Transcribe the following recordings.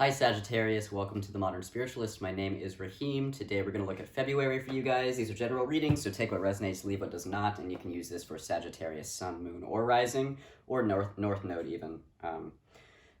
Hi Sagittarius, welcome to The Modern Spiritualist. My name is Raheem. Today we're going to look at February for you guys. These are general readings, so take what resonates, leave what does not, and you can use this for Sagittarius, Sun, Moon, or Rising, or North Node even.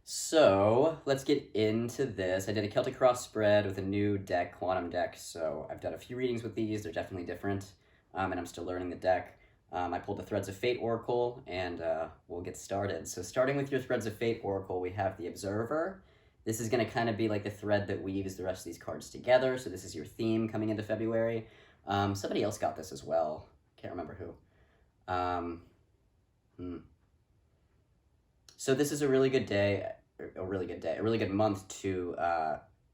So let's get into this. I did a Celtic Cross spread with a new deck, Quantum deck, so I've done a few readings with these. They're definitely different, and I'm still learning the deck. I pulled the Threads of Fate Oracle, and we'll get started. So starting with your Threads of Fate Oracle, we have the Observer. This is going to kind of be like the thread that weaves the rest of these cards together. So this is your theme coming into February. Somebody else got this as well. Can't remember who. So this is a really good day, a really good month to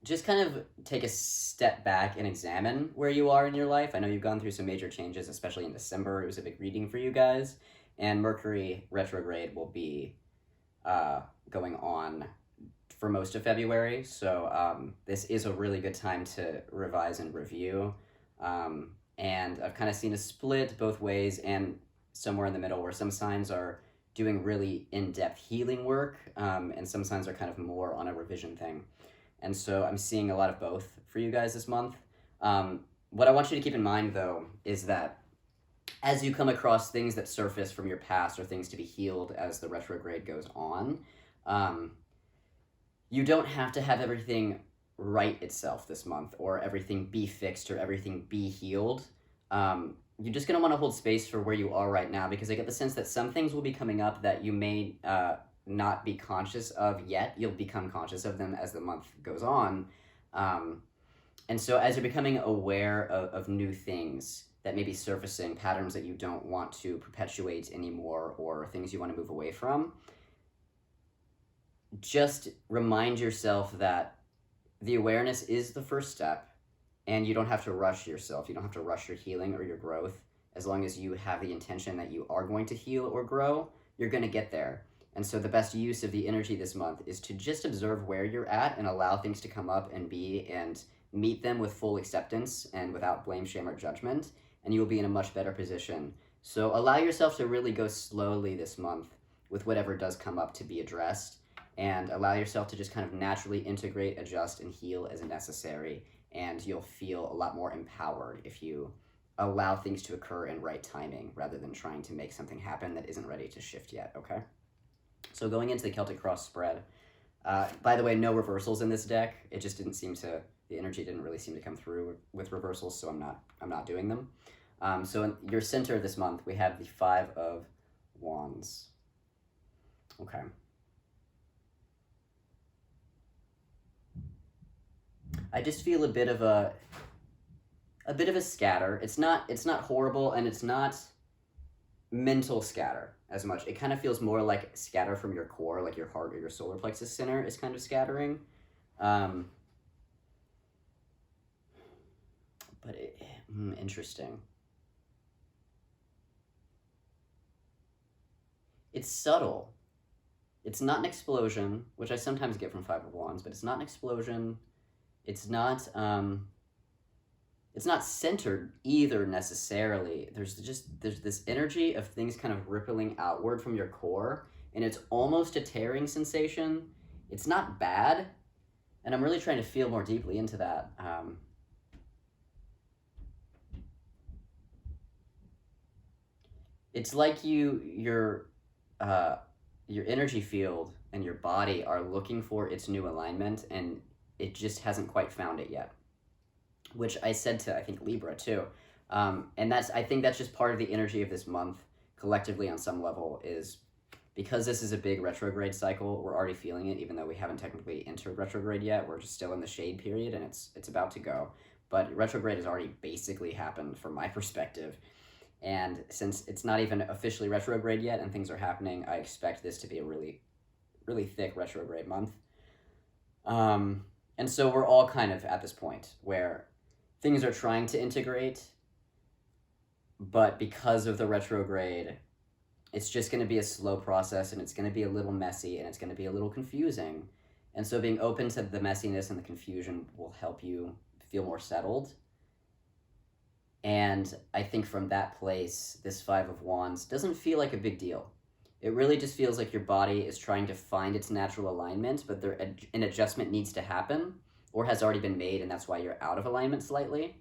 just kind of take a step back and examine where you are in your life. I know you've gone through some major changes, especially in December. It was a big reading for you guys. And Mercury retrograde will be going on for most of February, so this is a really good time to revise and review. And I've kind of seen a split both ways and somewhere in the middle where some signs are doing really in-depth healing work, and some signs are kind of more on a revision thing. And so I'm seeing a lot of both for you guys this month. What I want you to keep in mind, though, is that as you come across things that surface from your past or things to be healed as the retrograde goes on, you don't have to have everything right itself this month, or everything be fixed, or everything be healed. You're just going to want to hold space for where you are right now, because I get the sense that some things will be coming up that you may not be conscious of yet. You'll become conscious of them as the month goes on. And so as you're becoming aware of new things that may be surfacing, patterns that you don't want to perpetuate anymore, or things you want to move away from, just remind yourself that the awareness is the first step, and you don't have to rush yourself. You don't have to rush your healing or your growth. As long as you have the intention that you are going to heal or grow, you're going to get there. And so the best use of the energy this month is to just observe where you're at and allow things to come up and be, and meet them with full acceptance and without blame, shame, or judgment, and you will be in a much better position. So allow yourself to really go slowly this month with whatever does come up to be addressed, and allow yourself to just kind of naturally integrate, adjust, and heal as necessary, and you'll feel a lot more empowered if you allow things to occur in right timing, rather than trying to make something happen that isn't ready to shift yet, okay? So going into the Celtic Cross spread, by the way, no reversals in this deck. It just didn't seem to, the energy didn't really seem to come through with reversals, so I'm not doing them. So in your center this month, we have the Five of Wands. Okay. I just feel a bit of a scatter. It's not horrible, and it's not mental scatter as much. It kind of feels more like scatter from your core, like your heart or your solar plexus center is kind of scattering. Interesting. It's subtle. It's not an explosion, which I sometimes get from Five of Wands, but it's not an explosion. It's not centered either necessarily. There's this energy of things kind of rippling outward from your core, and it's almost a tearing sensation. It's not bad, and I'm really trying to feel more deeply into that. It's like your energy field and your body are looking for its new alignment, and it just hasn't quite found it yet, which I said to, I think, Libra too. And I think that's just part of the energy of this month collectively on some level, is because this is a big retrograde cycle, we're already feeling it, even though we haven't technically entered retrograde yet. We're just still in the shade period, and it's about to go. But retrograde has already basically happened from my perspective. And since it's not even officially retrograde yet and things are happening, I expect this to be a really, really thick retrograde month. And so we're all kind of at this point where things are trying to integrate, but because of the retrograde, it's just going to be a slow process, and it's going to be a little messy, and it's going to be a little confusing. And so being open to the messiness and the confusion will help you feel more settled. And I think from that place, this Five of Wands doesn't feel like a big deal. It really just feels like your body is trying to find its natural alignment, but an adjustment needs to happen or has already been made, and that's why you're out of alignment slightly.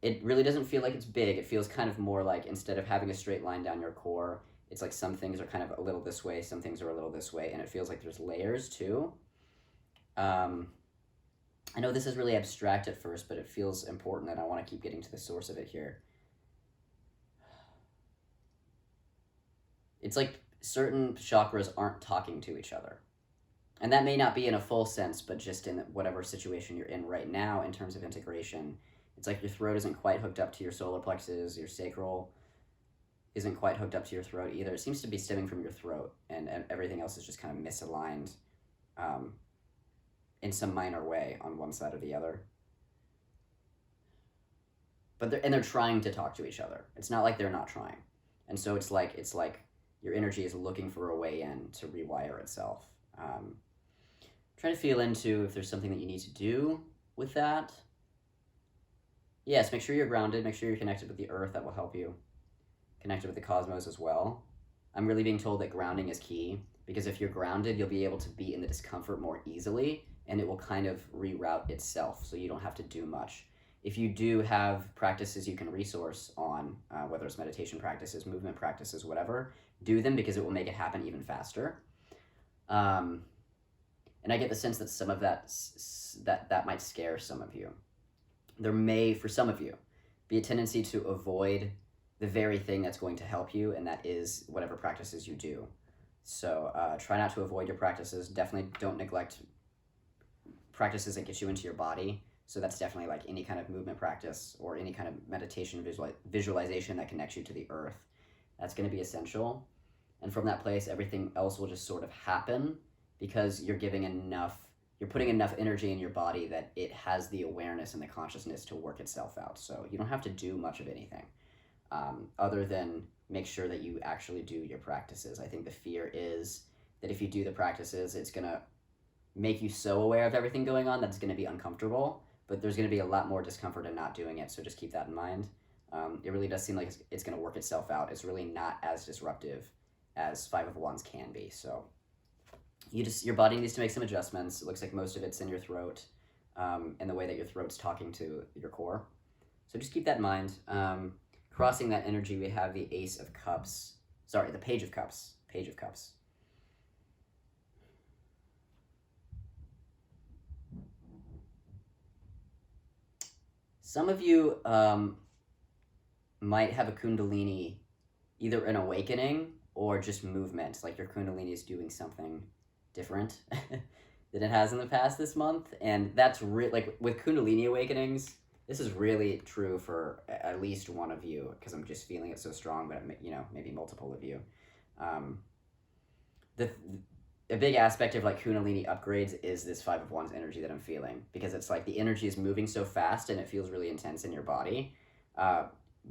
It really doesn't feel like it's big. It feels kind of more like, instead of having a straight line down your core, it's like some things are kind of a little this way, some things are a little this way, and it feels like there's layers too. I know this is really abstract at first, but it feels important, and I want to keep getting to the source of it here. It's like certain chakras aren't talking to each other. And that may not be in a full sense, but just in whatever situation you're in right now in terms of integration. It's like your throat isn't quite hooked up to your solar plexus, your sacral isn't quite hooked up to your throat either. It seems to be stemming from your throat, and everything else is just kind of misaligned in some minor way on one side or the other. But they're trying to talk to each other. It's not like they're not trying. And so it's like your energy is looking for a way in to rewire itself. Try to feel into if there's something that you need to do with that. Yes, make sure you're grounded. Make sure you're connected with the earth. That will help you. Connected with the cosmos as well. I'm really being told that grounding is key, because if you're grounded, you'll be able to be in the discomfort more easily, and it will kind of reroute itself, so you don't have to do much. If you do have practices you can resource on, whether it's meditation practices, movement practices, whatever, do them, because it will make it happen even faster. And I get the sense that some of that might scare some of you. There may, for some of you, be a tendency to avoid the very thing that's going to help you, and that is whatever practices you do. So try not to avoid your practices. Definitely don't neglect practices that get you into your body. So that's definitely like any kind of movement practice or any kind of meditation visualization that connects you to the earth. That's going to be essential. And from that place, everything else will just sort of happen, because you're putting enough energy in your body that it has the awareness and the consciousness to work itself out. So you don't have to do much of anything other than make sure that you actually do your practices. I think the fear is that if you do the practices, it's going to make you so aware of everything going on that it's going to be uncomfortable, but there's going to be a lot more discomfort in not doing it. So just keep that in mind. It really does seem like it's going to work itself out. It's really not as disruptive as Five of Wands can be. So your body needs to make some adjustments. It looks like most of it's in your throat, and the way that your throat's talking to your core. So just keep that in mind. Crossing that energy, we have the Page of Cups. Page of Cups. Some of you might have a kundalini, either an awakening or just movement, like your kundalini is doing something different than it has in the past this month. And that's like with kundalini awakenings, this is really true for at least one of you, because I'm just feeling it so strong, but maybe multiple of you. A big aspect of like kundalini upgrades is this Five of Wands energy that I'm feeling, because it's like the energy is moving so fast and it feels really intense in your body,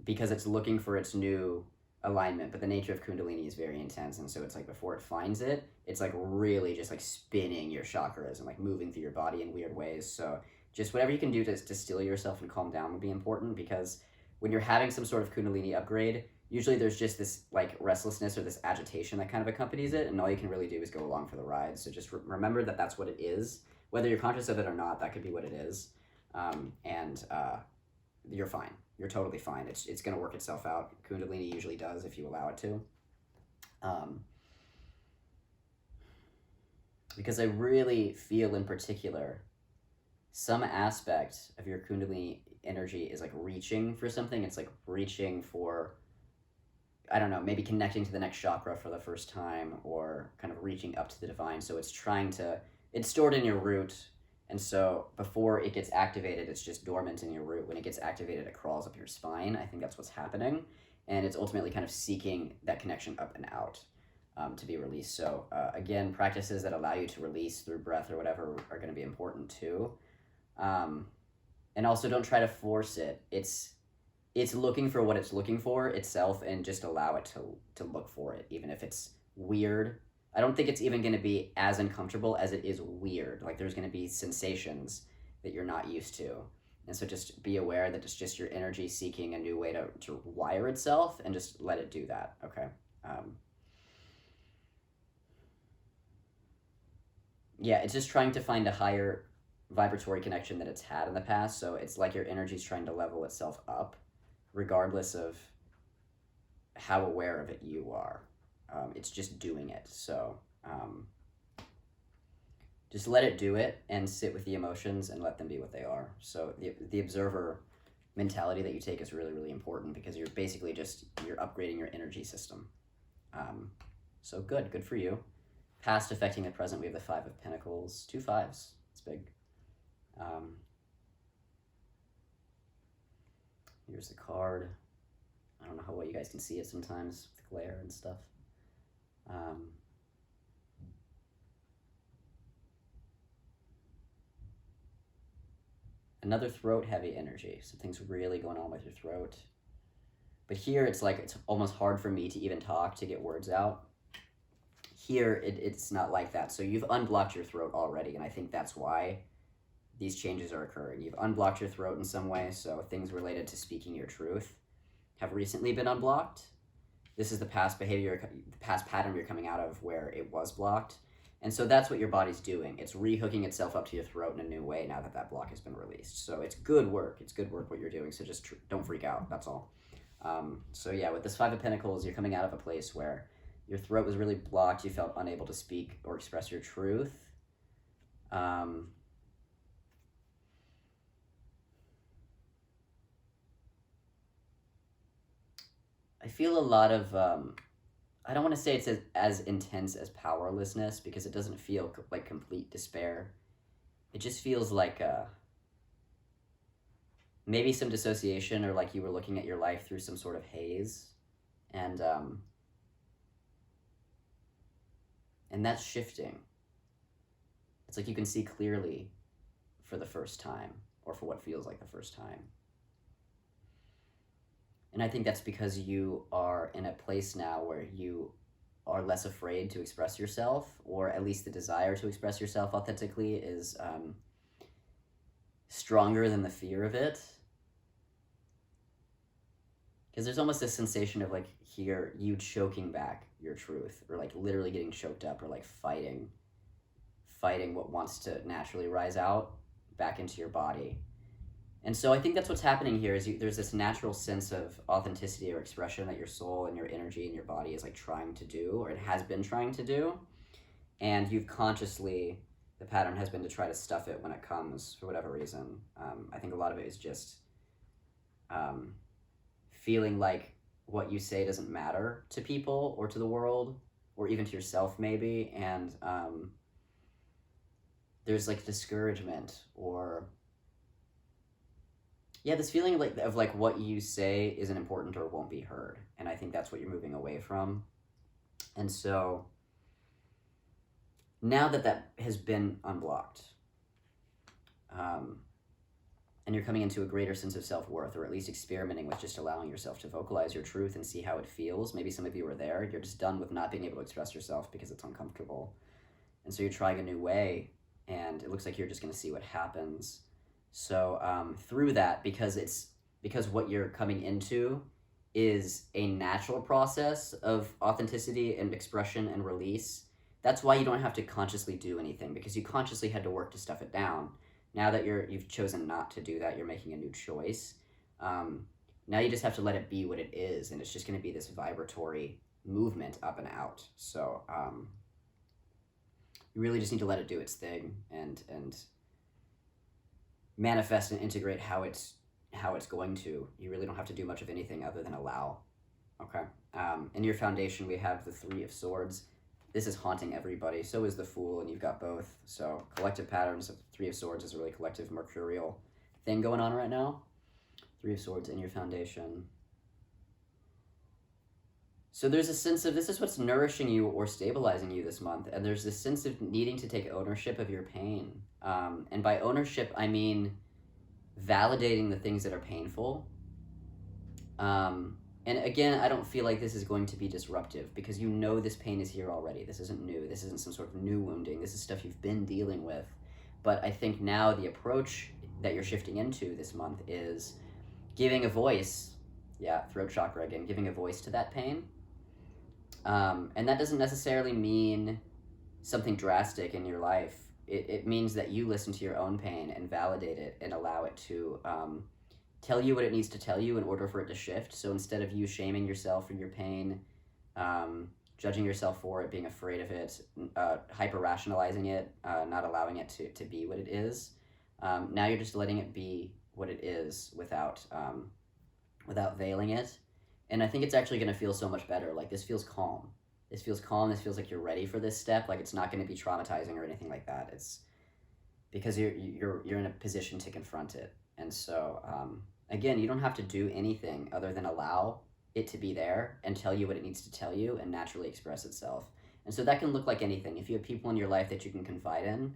because it's looking for its new alignment. But the nature of kundalini is very intense, and so it's like before it finds it, it's like really just like spinning your chakras and like moving through your body in weird ways. So just whatever you can do to still yourself and calm down would be important, because when you're having some sort of kundalini upgrade, usually there's just this like restlessness or this agitation that kind of accompanies it, and all you can really do is go along for the ride. So just remember that that's what it is. Whether you're conscious of it or not, that could be what it is. And you're fine. You're totally fine. It's going to work itself out. Kundalini usually does if you allow it to. Because I really feel in particular some aspect of your kundalini energy is like reaching for something. It's like reaching for, I don't know, maybe connecting to the next chakra for the first time, or kind of reaching up to the divine. So it's stored in your root. And so before it gets activated, it's just dormant in your root. When it gets activated, it crawls up your spine. I think that's what's happening. And it's ultimately kind of seeking that connection up and out to be released. So again, practices that allow you to release through breath or whatever are going to be important too. And also don't try to force it. It's looking for what it's looking for itself, and just allow it to look for it, even if it's weird. I don't think it's even going to be as uncomfortable as it is weird. Like there's going to be sensations that you're not used to. And so just be aware that it's just your energy seeking a new way to wire itself, and just let it do that, okay? yeah, it's just trying to find a higher vibratory connection that it's had in the past. So it's like your energy is trying to level itself up, regardless of how aware of it you are. It's just doing it. So just let it do it and sit with the emotions and let them be what they are. So the observer mentality that you take is really, really important, because you're basically you're upgrading your energy system. So good for you. Past affecting the present, we have the 5 of Pentacles, 2 5s. It's big. Here's the card. I don't know how well you guys can see it sometimes with glare and stuff. Another throat heavy energy. Something's really going on with your throat. But here it's like it's almost hard for me to even talk, to get words out. Here it's not like that. So you've unblocked your throat already, and I think that's why these changes are occurring. You've unblocked your throat in some way, so things related to speaking your truth have recently been unblocked. This is the past behavior, the past pattern you're coming out of where it was blocked. And so that's what your body's doing. It's rehooking itself up to your throat in a new way now that that block has been released. So it's good work. It's good work what you're doing. So just don't freak out. That's all. So yeah, with this 5 of Pentacles, you're coming out of a place where your throat was really blocked. You felt unable to speak or express your truth. I feel a lot of, I don't want to say it's as intense as powerlessness, because it doesn't feel like complete despair. It just feels like maybe some dissociation, or like you were looking at your life through some sort of haze. And that's shifting. It's like you can see clearly for the first time, or for what feels like the first time. And I think that's because you are in a place now where you are less afraid to express yourself, or at least the desire to express yourself authentically is stronger than the fear of it. Because there's almost this sensation of like here, you choking back your truth, or like literally getting choked up, or like fighting what wants to naturally rise out back into your body. And so I think that's what's happening here, is there's this natural sense of authenticity or expression that your soul and your energy and your body is like trying to do, or it has been trying to do. And you've consciously, the pattern has been to try to stuff it when it comes for whatever reason. I think a lot of it is just feeling like what you say doesn't matter to people or to the world, or even to yourself maybe. And there's like discouragement, or yeah, this feeling of like what you say isn't important or won't be heard. And I think that's what you're moving away from. And so now that has been unblocked, and you're coming into a greater sense of self-worth, or at least experimenting with just allowing yourself to vocalize your truth and see how it feels. Maybe some of you are there. You're just done with not being able to express yourself because it's uncomfortable. And so you're trying a new way, and it looks like you're just going to see what happens. So through that, because what you're coming into is a natural process of authenticity and expression and release, that's why you don't have to consciously do anything, because you consciously had to work to stuff it down. Now that you've chosen not to do that, you're making a new choice. Now you just have to let it be what it is, and it's just going to be this vibratory movement up and out. So you really just need to let it do its thing, and manifest and integrate how it's going to. You really don't have to do much of anything other than allow. Okay. In your foundation, we have the 3 of Swords. This is haunting everybody. So is the Fool, and you've got both. So collective patterns of 3 of Swords is a really collective mercurial thing going on right now. 3 of Swords in your foundation. So there's a sense of this is what's nourishing you or stabilizing you this month. And there's this sense of needing to take ownership of your pain. And by ownership, I mean validating the things that are painful. And again, I don't feel like this is going to be disruptive, because you know this pain is here already. This isn't new. This isn't some sort of new wounding. This is stuff you've been dealing with. But I think now the approach that you're shifting into this month is giving a voice, throat chakra again, giving a voice to that pain. And that doesn't necessarily mean something drastic in your life. it means that you listen to your own pain and validate it and allow it to tell you what it needs to tell you in order for it to shift. So instead of you shaming yourself for your pain, judging yourself for it, being afraid of it, hyper-rationalizing it, not allowing it to be what it is, now you're just letting it be what it is without veiling it. And I think it's actually going to feel so much better. Like, this feels calm. This feels calm. This feels like you're ready for this step. Like, it's not going to be traumatizing or anything like that. It's because you're in a position to confront it. And so, again, you don't have to do anything other than allow it to be there and tell you what it needs to tell you and naturally express itself. And so that can look like anything. If you have people in your life that you can confide in,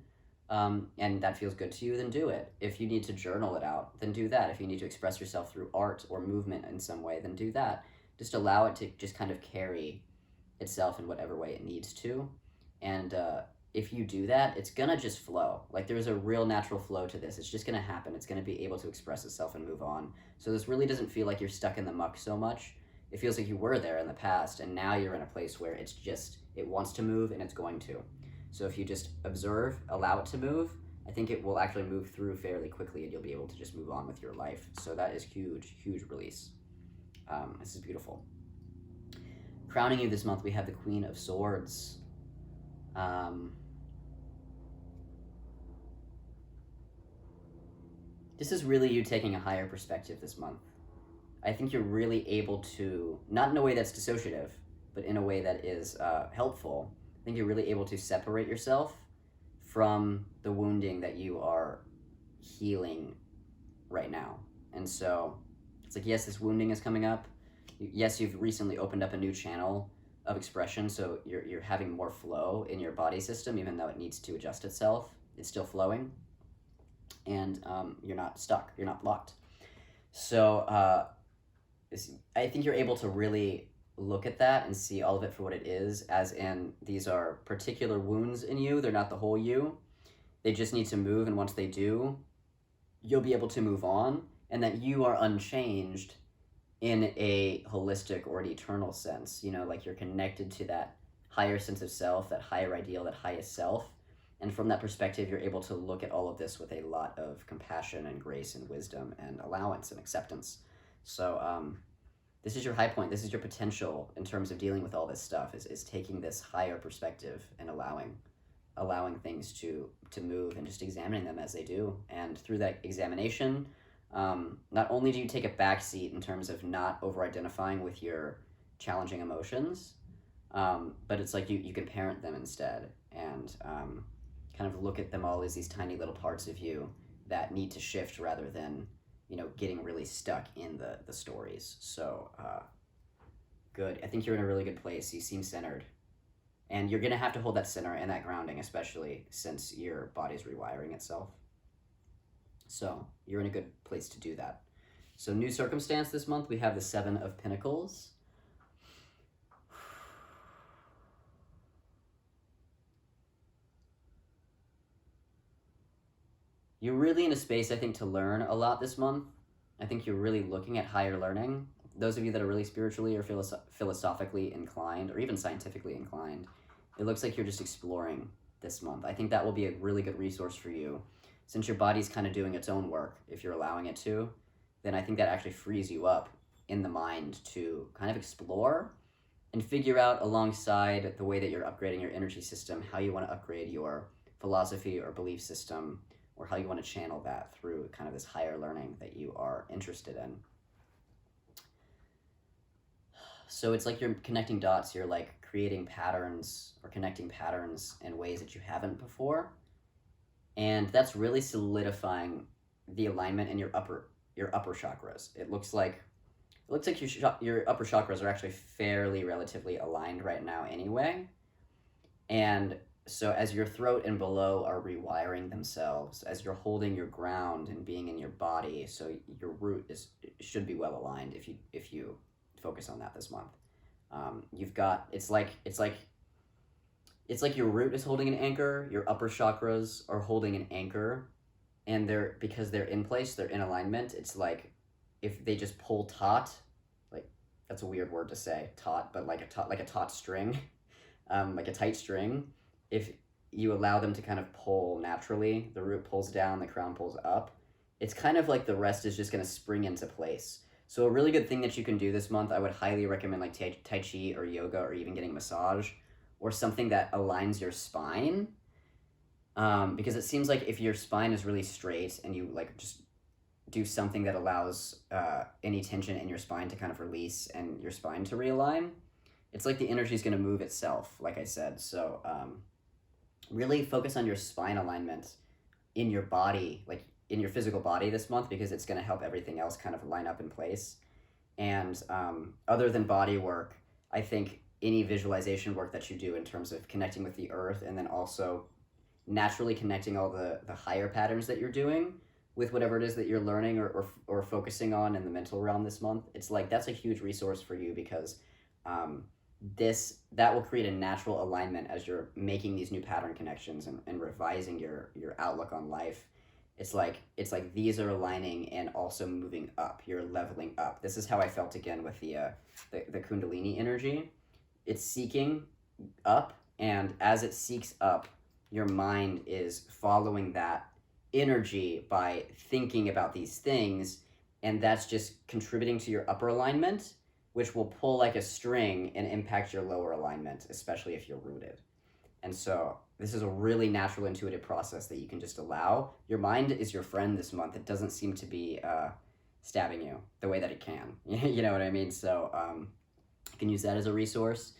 and that feels good to you, then do it. If you need to journal it out, then do that. If you need to express yourself through art or movement in some way, then do that. Just allow it to just kind of carry itself in whatever way it needs to. And if you do that, it's gonna just flow. Like, there's a real natural flow to this. It's just gonna happen. It's gonna be able to express itself and move on. So this really doesn't feel like you're stuck in the muck so much. It feels like you were there in the past, and now you're in a place where it's just, it wants to move and it's going to. So if you just observe, allow it to move, I think it will actually move through fairly quickly and you'll be able to just move on with your life. So that is huge, huge release. This is beautiful. Crowning you this month, we have the Queen of Swords. This is really you taking a higher perspective this month. I think you're really able to, not in a way that's dissociative, but in a way that is helpful. I think you're really able to separate yourself from the wounding that you are healing right now. And so it's like, yes, this wounding is coming up. Yes, you've recently opened up a new channel of expression, so you're having more flow in your body system, even though it needs to adjust itself. It's still flowing, and you're not stuck, you're not blocked. So I think you're able to really look at that and see all of it for what it is, as in, these are particular wounds in you. They're not the whole you. They just need to move, and once they do, you'll be able to move on, and that you are unchanged in a holistic or an eternal sense. You know, like, you're connected to that higher sense of self, that higher ideal, that highest self. And from that perspective, you're able to look at all of this with a lot of compassion and grace and wisdom and allowance and acceptance. So this is your high point. This is your potential in terms of dealing with all this stuff, is taking this higher perspective and allowing things to move and just examining them as they do. And through that examination, not only do you take a back seat in terms of not over-identifying with your challenging emotions, but it's like you can parent them instead, and kind of look at them all as these tiny little parts of you that need to shift rather than, you know, getting really stuck in the stories. So good. I think you're in a really good place. You seem centered. And you're going to have to hold that center and that grounding, especially since your body's rewiring itself. So you're in a good place to do that. So new circumstance this month, we have the Seven of Pentacles. You're really in a space, I think, to learn a lot this month. I think you're really looking at higher learning. Those of you that are really spiritually or philosophically inclined, or even scientifically inclined, it looks like you're just exploring this month. I think that will be a really good resource for you. Since your body's kind of doing its own work, if you're allowing it to, then I think that actually frees you up in the mind to kind of explore and figure out, alongside the way that you're upgrading your energy system, how you want to upgrade your philosophy or belief system, or how you want to channel that through kind of this higher learning that you are interested in. So it's like you're connecting dots. You're like creating patterns or connecting patterns in ways that you haven't before. And that's really solidifying the alignment in your upper chakras. It looks like your upper chakras are actually fairly relatively aligned right now anyway. And so as your throat and below are rewiring themselves, as you're holding your ground and being in your body, so your root should be well aligned if you focus on that this month. You've got, it's like your root is holding an anchor, your upper chakras are holding an anchor, and because they're in place, they're in alignment. It's like if they just pull taut, like, that's a weird word to say, taut, but like a taut string, like a tight string. you allow them to kind of pull naturally. The root pulls down, the crown pulls up. It's kind of like the rest is just going to spring into place. So a really good thing that you can do this month, I would highly recommend like Tai Chi or yoga or even getting a massage or something that aligns your spine. Because it seems like if your spine is really straight and you like just do something that allows any tension in your spine to kind of release and your spine to realign, it's like the energy is going to move itself, like I said. So really focus on your spine alignment in your body, like in your physical body this month, because it's going to help everything else kind of line up in place. And other than body work, I think any visualization work that you do in terms of connecting with the earth and then also naturally connecting all the higher patterns that you're doing with whatever it is that you're learning or focusing on in the mental realm this month, it's like that's a huge resource for you, because that will create a natural alignment as you're making these new pattern connections and revising your outlook on life. It's like these are aligning and also moving up. You're leveling up. This is how I felt again with the kundalini energy. It's seeking up, and as it seeks up, your mind is following that energy by thinking about these things, and that's just contributing to your upper alignment, which will pull like a string and impact your lower alignment, especially if you're rooted. And so this is a really natural, intuitive process that you can just allow. Your mind is your friend this month. It doesn't seem to be stabbing you the way that it can. You know what I mean? So you can use that as a resource.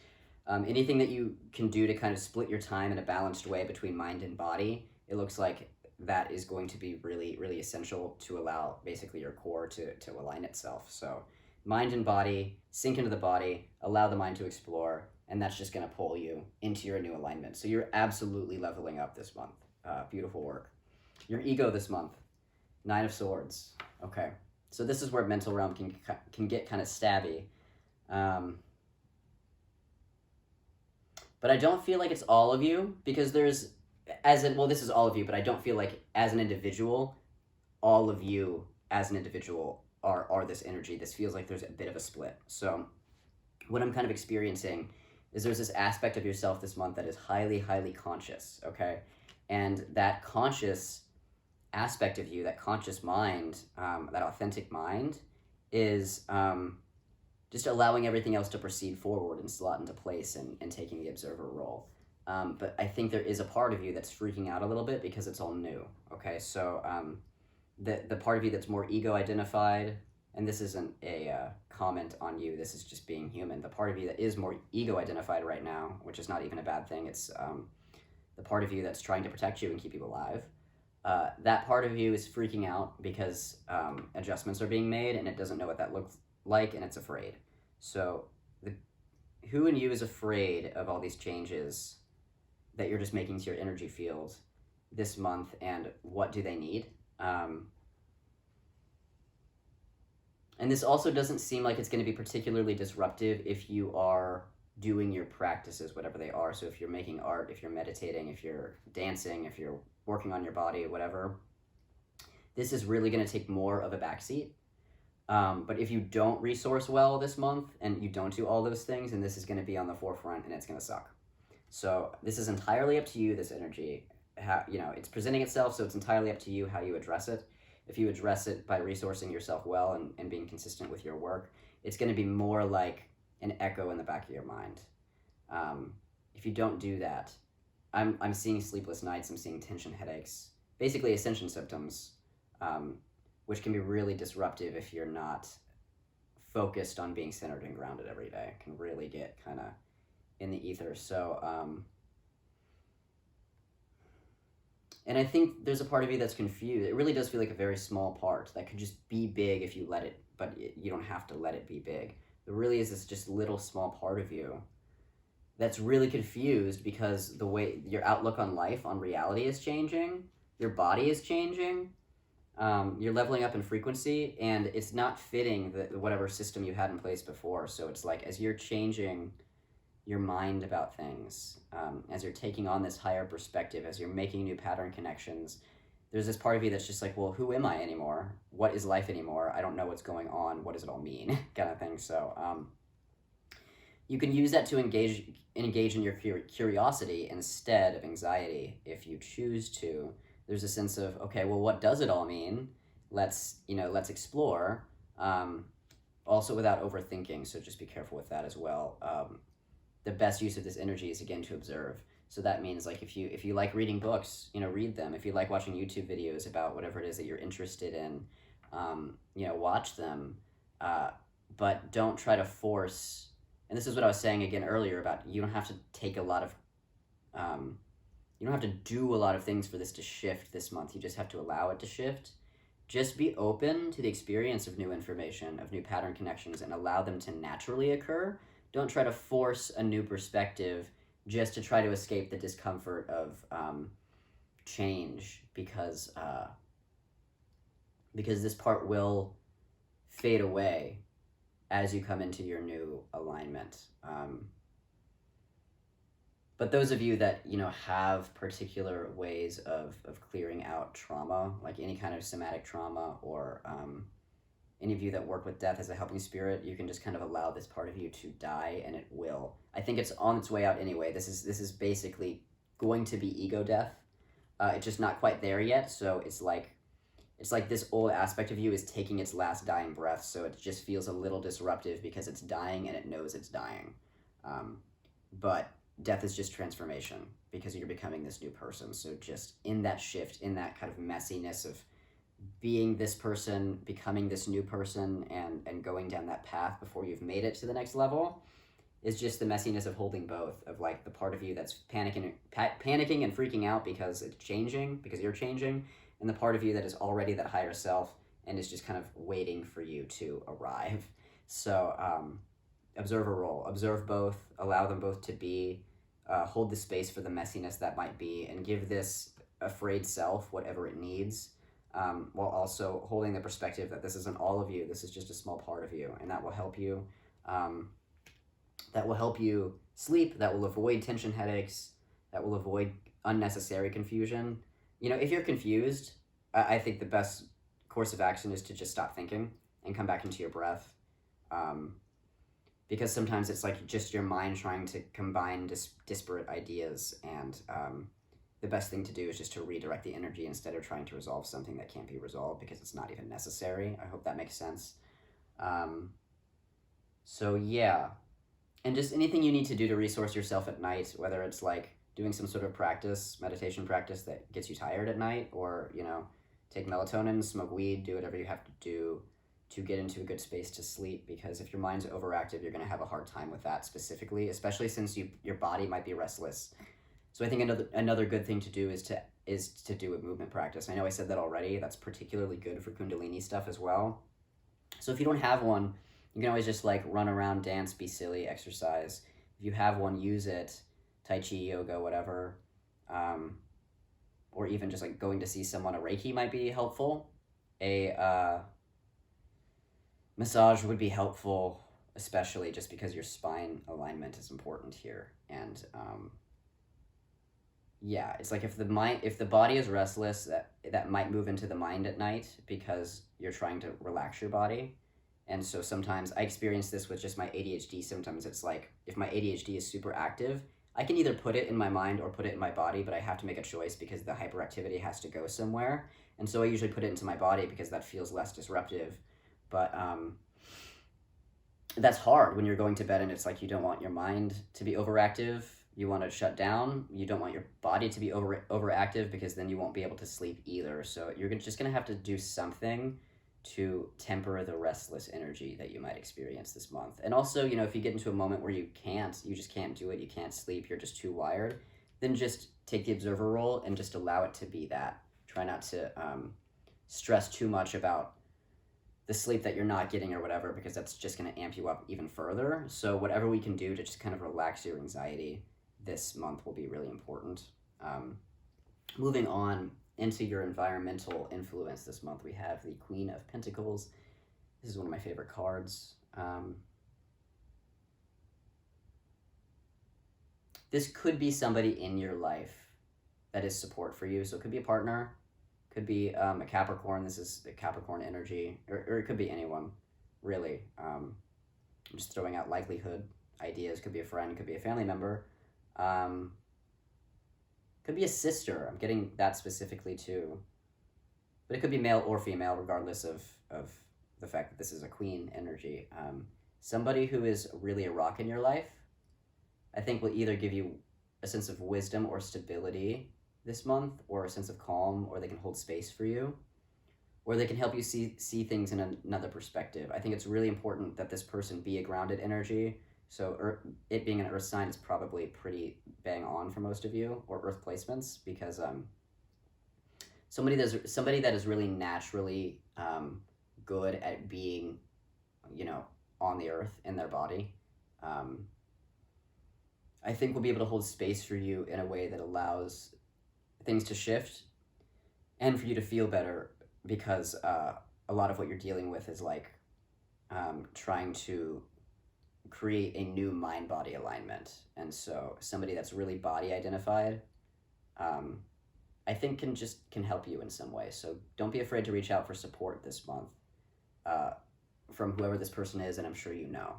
Anything that you can do to kind of split your time in a balanced way between mind and body, it looks like that is going to be really, really essential to allow basically your core to align itself. So mind and body, sink into the body, allow the mind to explore, and that's just going to pull you into your new alignment. So you're absolutely leveling up this month. Beautiful work. Your ego this month, 9 of Swords. Okay, so this is where mental realm can get kind of stabby. But I don't feel like it's all of you, because this is all of you, but I don't feel like as an individual, all of you as an individual are this energy. This feels like there's a bit of a split. So what I'm kind of experiencing is there's this aspect of yourself this month that is highly, highly conscious, okay? And that conscious aspect of you, that conscious mind, that authentic mind, is just allowing everything else to proceed forward and slot into place and taking the observer role. But I think there is a part of you that's freaking out a little bit because it's all new, okay? So the part of you that's more ego identified, and this isn't a comment on you, this is just being human. The part of you that is more ego identified right now, which is not even a bad thing, it's the part of you that's trying to protect you and keep you alive. That part of you is freaking out because adjustments are being made and it doesn't know what that looks like, and it's afraid. So who in you is afraid of all these changes that you're just making to your energy field this month, and what do they need? And this also doesn't seem like it's going to be particularly disruptive if you are doing your practices, whatever they are. So if you're making art, if you're meditating, if you're dancing, if you're working on your body, whatever, this is really going to take more of a backseat. But if you don't resource well this month and you don't do all those things, and this is going to be on the forefront and it's going to suck. So this is entirely up to you, this energy. It's presenting itself, so it's entirely up to you how you address it. If you address it by resourcing yourself well and being consistent with your work, it's going to be more like an echo in the back of your mind. If you don't do that, I'm seeing sleepless nights, I'm seeing tension headaches, basically ascension symptoms, which can be really disruptive if you're not focused on being centered and grounded every day. It can really get kind of in the ether. So, and I think there's a part of you that's confused. It really does feel like a very small part that could just be big if you let it, but you don't have to let it be big. There really is this just little small part of you that's really confused because the way your outlook on life, on reality is changing, your body is changing, you're leveling up in frequency, and it's not fitting whatever system you had in place before. So it's like as you're changing your mind about things, as you're taking on this higher perspective, as you're making new pattern connections, there's this part of you that's just like, well, who am I anymore? What is life anymore? I don't know what's going on. What does it all mean? Kind of thing. So You can use that to engage in your curiosity instead of anxiety if you choose to. There's a sense of, okay, well, what does it all mean? Let's explore. Also without overthinking, so just be careful with that as well. The best use of this energy is, again, to observe. So that means, like, if you like reading books, read them. If you like watching YouTube videos about whatever it is that you're interested in, watch them. But don't try to force. And this is what I was saying again earlier about, you don't have to take a lot of, you don't have to do a lot of things for this to shift this month. You just have to allow it to shift. Just be open to the experience of new information, of new pattern connections, and allow them to naturally occur. Don't try to force a new perspective just to try to escape the discomfort of change, because this part will fade away as you come into your new alignment. But those of you that, have particular ways of clearing out trauma, like any kind of somatic trauma, or any of you that work with death as a helping spirit, you can just kind of allow this part of you to die, and it will. I think it's on its way out anyway. This is basically going to be ego death. It's just not quite there yet, so it's like this old aspect of you is taking its last dying breath, so it just feels a little disruptive because it's dying and it knows it's dying. But death is just transformation, because you're becoming this new person. So just in that shift, in that kind of messiness of being this person, becoming this new person, and going down that path before you've made it to the next level, is just the messiness of holding both, of like the part of you that's panicking and freaking out because it's changing, because you're changing, and the part of you that is already that higher self and is just kind of waiting for you to arrive. So observe a role, observe both, allow them both to be, hold the space for the messiness that might be, and give this afraid self whatever it needs, while also holding the perspective that this isn't all of you, this is just a small part of you, and that will help you. That will help you sleep, that will avoid tension headaches, that will avoid unnecessary confusion. If you're confused, I think the best course of action is to just stop thinking and come back into your breath. Because sometimes it's like just your mind trying to combine disparate ideas, and the best thing to do is just to redirect the energy instead of trying to resolve something that can't be resolved because it's not even necessary. I hope that makes sense. So yeah, and just anything you need to do to resource yourself at night, whether it's like doing some sort of practice, meditation practice that gets you tired at night, or, take melatonin, smoke weed, do whatever you have to do to get into a good space to sleep, because if your mind's overactive, you're going to have a hard time with that specifically, especially since your body might be restless. So I think another good thing to do is to do a movement practice. I know I said that already. That's particularly good for kundalini stuff as well. So if you don't have one, you can always just like run around, dance, be silly, exercise. If you have one, use it. Tai Chi, yoga, whatever. Or even just like going to see someone, a Reiki might be helpful. A massage would be helpful, especially just because your spine alignment is important here. And yeah, it's like if the body is restless, that might move into the mind at night because you're trying to relax your body. And so sometimes I experience this with just my ADHD symptoms. It's like if my ADHD is super active, I can either put it in my mind or put it in my body, but I have to make a choice because the hyperactivity has to go somewhere. And so I usually put it into my body because that feels less disruptive. But that's hard when you're going to bed and it's like you don't want your mind to be overactive. You want to shut down. You don't want your body to be overactive because then you won't be able to sleep either. So you're just going to have to do something to temper the restless energy that you might experience this month. And also, if you get into a moment where you just can't do it, you can't sleep, you're just too wired, then just take the observer role and just allow it to be that. Try not to stress too much about the sleep that you're not getting or whatever, because that's just going to amp you up even further. So whatever we can do to just kind of relax your anxiety this month will be really important. Moving on into your environmental influence this month, we have the Queen of Pentacles. This is one of my favorite cards. This could be somebody in your life that is support for you. So it could be a partner, could be a Capricorn. This is the Capricorn energy, or it could be anyone, really. I'm just throwing out likelihood. ideas. Could be a friend, could be a family member, could be a sister. I'm getting that specifically too. But it could be male or female, regardless of the fact that this is a queen energy. Somebody who is really a rock in your life, I think, will either give you a sense of wisdom or stability this month, or a sense of calm, or they can hold space for you, or they can help you see things in another perspective. I think it's really important that this person be a grounded energy. So it being an earth sign is probably pretty bang on for most of you, or earth placements, because somebody that is really naturally good at being, on the earth in their body, I think will be able to hold space for you in a way that allows things to shift and for you to feel better, because a lot of what you're dealing with is like trying to create a new mind-body alignment. And so somebody that's really body identified, I think can help you in some way. So don't be afraid to reach out for support this month from whoever this person is, and I'm sure you know.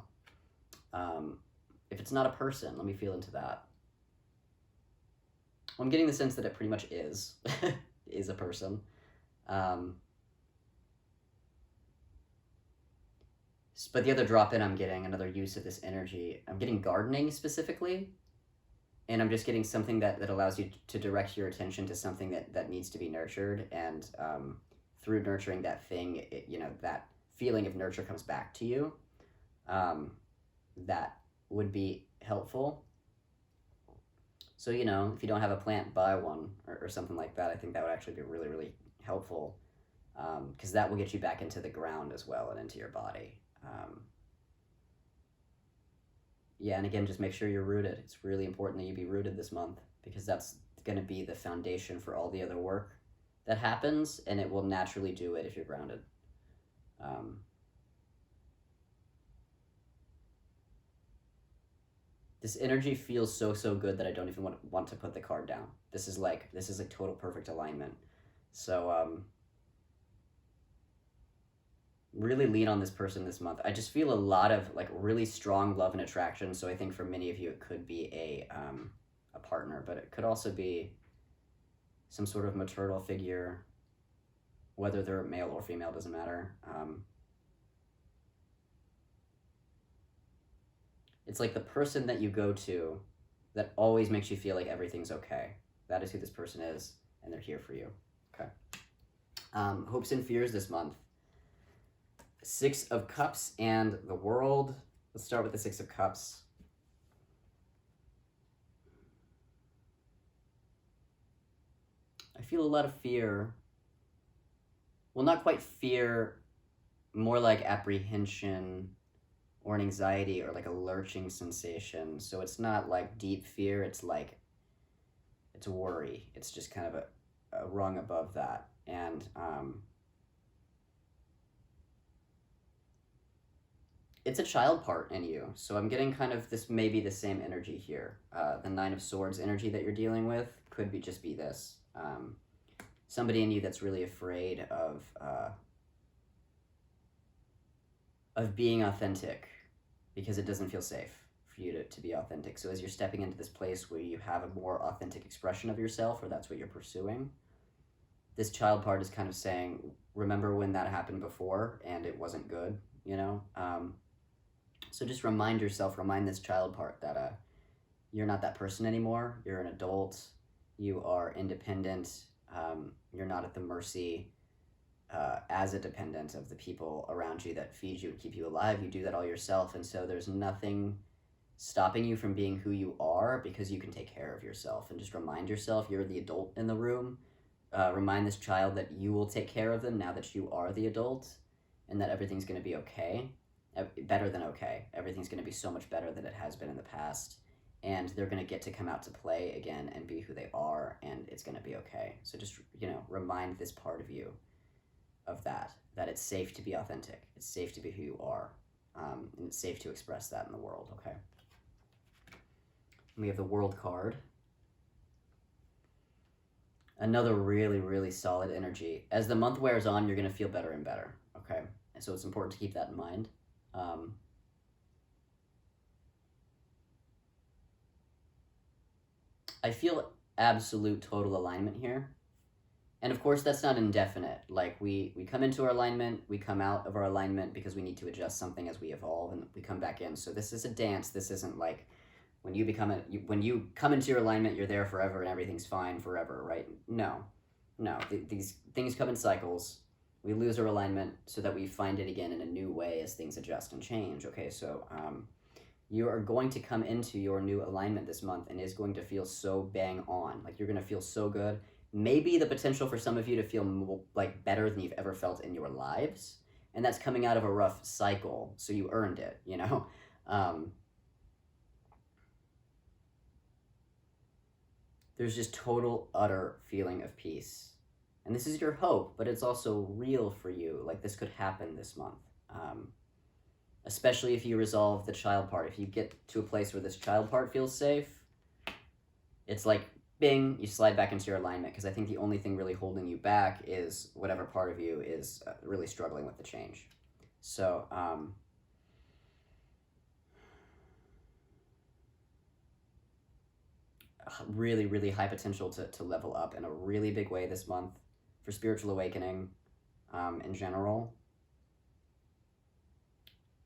If it's not a person, let me feel into that. Well, I'm getting the sense that it pretty much is a person. But the other drop in I'm getting, another use of this energy, I'm getting gardening specifically. And I'm just getting something that allows you to direct your attention to something that needs to be nurtured. And through nurturing that thing, that feeling of nurture comes back to you. That would be helpful. So, if you don't have a plant, buy one or something like that. I think that would actually be really, really helpful, because that will get you back into the ground as well and into your body. Yeah, and again, just make sure you're rooted. It's really important that you be rooted this month, because that's going to be the foundation for all the other work that happens, and it will naturally do it if you're grounded. This energy feels so good that I don't even want to put the card down. This is a total perfect alignment. So really lean on this person this month. I just feel a lot of really strong love and attraction. So I think for many of you it could be a partner, but it could also be some sort of maternal figure, whether they're male or female, doesn't matter. It's like the person that you go to that always makes you feel like everything's okay. That is who this person is, and they're here for you. Okay. Hopes and fears this month. 6 of Cups and the World. Let's start with the 6 of Cups. I feel a lot of fear. Well, not quite fear, more like apprehension or an anxiety or like a lurching sensation. So it's not like deep fear, it's a worry. It's just kind of a rung above that. And it's a child part in you. So I'm getting kind of this, maybe the same energy here. The 9 of Swords energy that you're dealing with could just be this. Somebody in you that's really afraid of being authentic, because it doesn't feel safe for you to be authentic. So as you're stepping into this place where you have a more authentic expression of yourself, or that's what you're pursuing, this child part is kind of saying, remember when that happened before and it wasn't good, So just remind this child part that you're not that person anymore. You're an adult. You are independent. You're not at the mercy as a dependent of the people around you that feed you and keep you alive. You do that all yourself. And so there's nothing stopping you from being who you are, because you can take care of yourself. And just remind yourself you're the adult in the room. Remind this child that you will take care of them now that you are the adult, and that everything's going to be okay. Better than okay. Everything's going to be so much better than it has been in the past. And they're going to get to come out to play again and be who they are, and it's going to be okay. So just, remind this part of you of that it's safe to be authentic. It's safe to be who you are. And it's safe to express that in the world, okay? We have the World card. Another really, really solid energy. As the month wears on, you're going to feel better and better, okay? And so it's important to keep that in mind. I feel absolute total alignment here. And of course, that's not indefinite. Like we come into our alignment, we come out of our alignment because we need to adjust something as we evolve, and we come back in. So this is a dance. This isn't like when you when you come into your alignment, you're there forever and everything's fine forever, right? No, these things come in cycles. We lose our alignment so that we find it again in a new way as things adjust and change. Okay, so you are going to come into your new alignment this month, and it's going to feel so bang on. Like you're going to feel so good. Maybe the potential for some of you to feel like better than you've ever felt in your lives, and that's coming out of a rough cycle, so you earned it, you know. There's just total utter feeling of peace, and this is your hope, but it's also real for you. Like this could happen this month, especially if you resolve the child part. If you get to a place where this child part feels safe, it's like bing, you slide back into your alignment, because I think the only thing really holding you back is whatever part of you is really struggling with the change. So really, really high potential to level up in a really big way this month for spiritual awakening in general,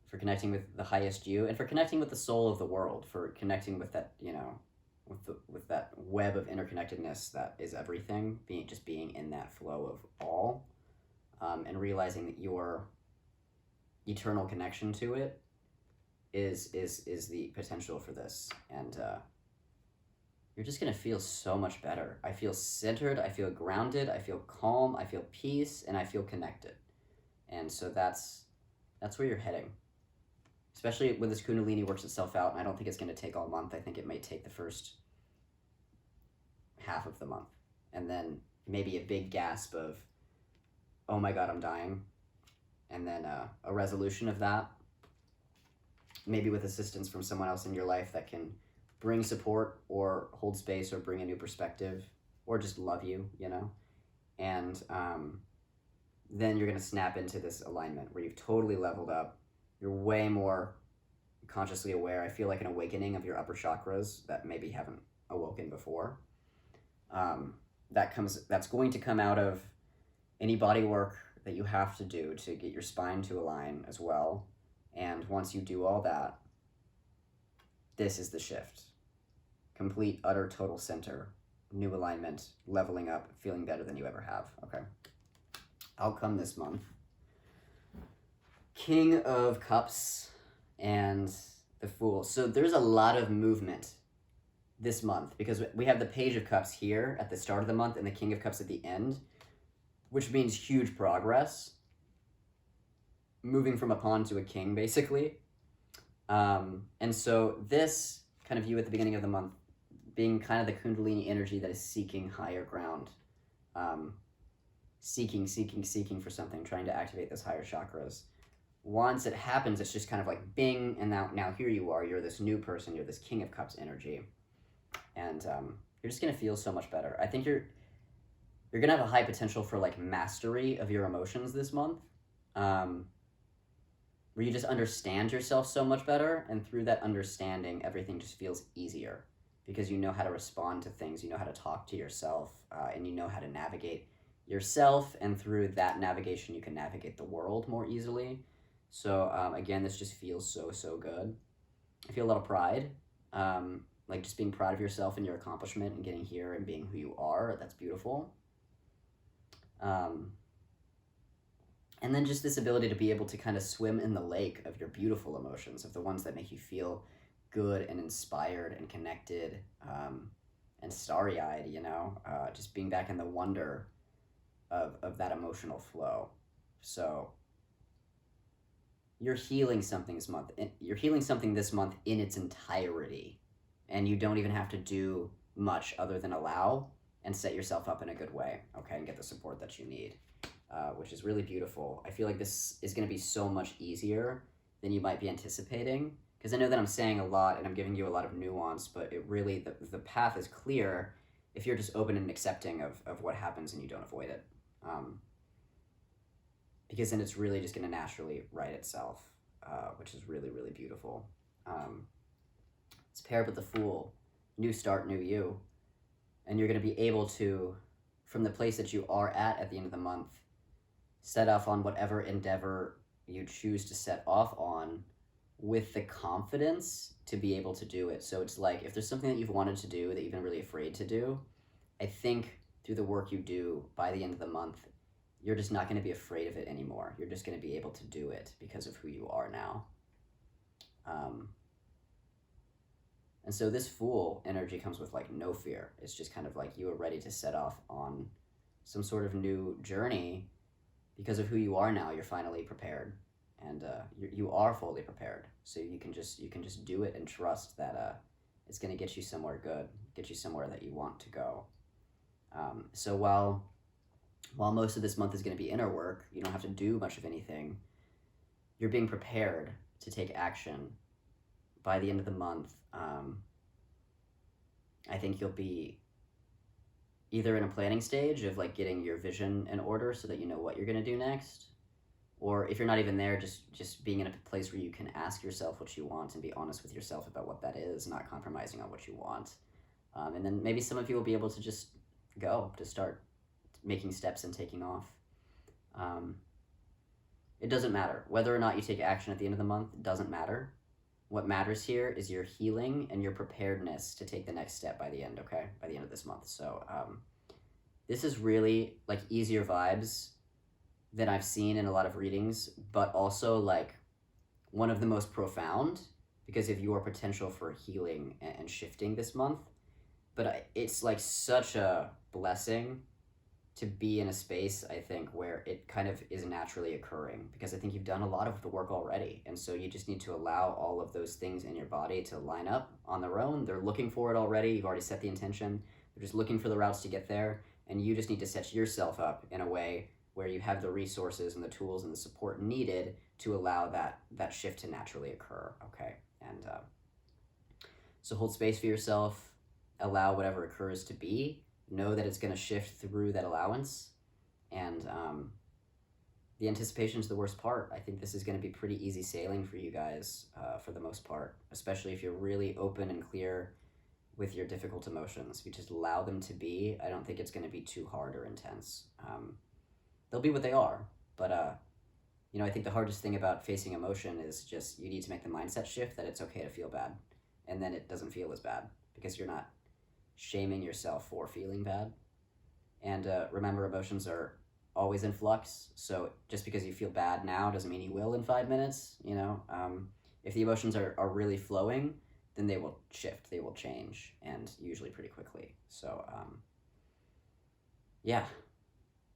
for connecting with the highest you, and for connecting with the soul of the world, for connecting with that, you know, with that web of interconnectedness that is everything, being in that flow of all, and realizing that your eternal connection to it is the potential for this. And you're just gonna feel so much better. I feel centered, I feel grounded, I feel calm, I feel peace, and I feel connected. And so that's where you're heading, especially when this kundalini works itself out. And I don't think it's going to take all month. I think it may take the first half of the month, and then maybe a big gasp of, oh my god, I'm dying, and then a resolution of that, maybe with assistance from someone else in your life that can bring support or hold space or bring a new perspective or just love you, you know. And then you're going to snap into this alignment where you've totally leveled up. You're way more consciously aware. I feel like an awakening of your upper chakras that maybe haven't awoken before. That's going to come out of any body work that you have to do to get your spine to align as well. And once you do all that, this is the shift. Complete, utter, total center, new alignment, leveling up, feeling better than you ever have. Okay. Outcome this month. King of Cups and the Fool. So there's a lot of movement this month because we have the Page of Cups here at the start of the month and the King of Cups at the end, which means huge progress. Moving from a pawn to a king, basically. And so this kind of you at the beginning of the month being kind of the kundalini energy that is seeking higher ground. Seeking for something, trying to activate those higher chakras. Once it happens, it's just kind of like bing, and now here you are. You're this new person. You're this King of Cups energy, and you're just gonna feel so much better. I think you're gonna have a high potential for like mastery of your emotions this month, where you just understand yourself so much better, and through that understanding, everything just feels easier because you know how to respond to things. You know how to talk to yourself, and you know how to navigate yourself, and through that navigation, you can navigate the world more easily. So again, this just feels so good. I feel a lot of pride, like just being proud of yourself and your accomplishment and getting here and being who you are. That's beautiful. And then just this ability to be able to kind of swim in the lake of your beautiful emotions, of the ones that make you feel good and inspired and connected, and starry-eyed, you know, just being back in the wonder of that emotional flow. So you're healing something this month. You're healing something this month in its entirety, and you don't even have to do much other than allow and set yourself up in a good way, okay, and get the support that you need, which is really beautiful. I feel like this is going to be so much easier than you might be anticipating, because I know that I'm saying a lot and I'm giving you a lot of nuance, but it really, the path is clear if you're just open and accepting of what happens and you don't avoid it. Because then it's really just going to naturally right itself, which is really, really beautiful. It's paired with the Fool. New start, new you. And you're going to be able to, from the place that you are at the end of the month, set off on whatever endeavor you choose to set off on with the confidence to be able to do it. So it's like, if there's something that you've wanted to do that you've been really afraid to do, I think through the work you do by the end of the month, you're just not going to be afraid of it anymore. You're just going to be able to do it because of who you are now. And so this Fool energy comes with like no fear. It's just kind of like you are ready to set off on some sort of new journey because of who you are now. You're finally prepared, and you are fully prepared. So you can just do it and trust that it's going to get you somewhere good, get you somewhere that you want to go. So while most of this month is going to be inner work, you don't have to do much of anything. You're being prepared to take action by the end of the month. I think you'll be either in a planning stage of like getting your vision in order so that you know what you're going to do next, or if you're not even there, just being in a place where you can ask yourself what you want and be honest with yourself about what that is, not compromising on what you want. And then maybe some of you will be able to just go, to start making steps and taking off. It doesn't matter whether or not you take action at the end of the month. It doesn't matter. What matters here is your healing and your preparedness to take the next step by the end, okay? By the end of this month. So this is really like easier vibes than I've seen in a lot of readings, but also like one of the most profound because of your potential for healing and shifting this month. But it's like such a blessing to be in a space, I think, where it kind of is naturally occurring, because I think you've done a lot of the work already. And so you just need to allow all of those things in your body to line up on their own. They're looking for it already. You've already set the intention. They're just looking for the routes to get there. And you just need to set yourself up in a way where you have the resources and the tools and the support needed to allow that shift to naturally occur, okay? And so hold space for yourself, allow whatever occurs to be, know that it's going to shift through that allowance, and the anticipation is the worst part. I think this is going to be pretty easy sailing for you guys for the most part, especially if you're really open and clear with your difficult emotions. If you just allow them to be, I don't think it's going to be too hard or intense. They'll be what they are, but I think the hardest thing about facing emotion is just you need to make the mindset shift that it's okay to feel bad, and then it doesn't feel as bad because you're not shaming yourself for feeling bad. And remember, emotions are always in flux, so just because you feel bad now doesn't mean you will in 5 minutes. If the emotions are really flowing, then they will shift, they will change, and usually pretty quickly. So yeah,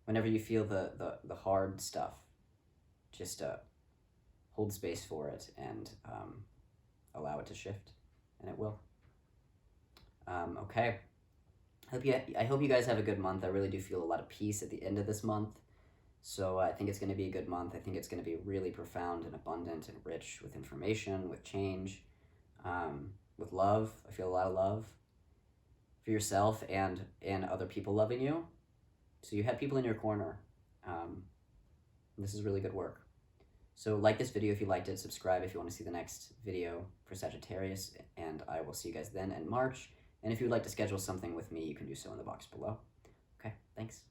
whenever you feel the hard stuff, just hold space for it and allow it to shift, and it will. Okay. I hope you guys have a good month. I really do feel a lot of peace at the end of this month. So I think it's going to be a good month. I think it's going to be really profound and abundant and rich with information, with change, with love. I feel a lot of love for yourself and other people loving you. So you have people in your corner. This is really good work. So like this video if you liked it, subscribe if you want to see the next video for Sagittarius, and I will see you guys then in March. And if you would like to schedule something with me, you can do so in the box below. Okay, thanks.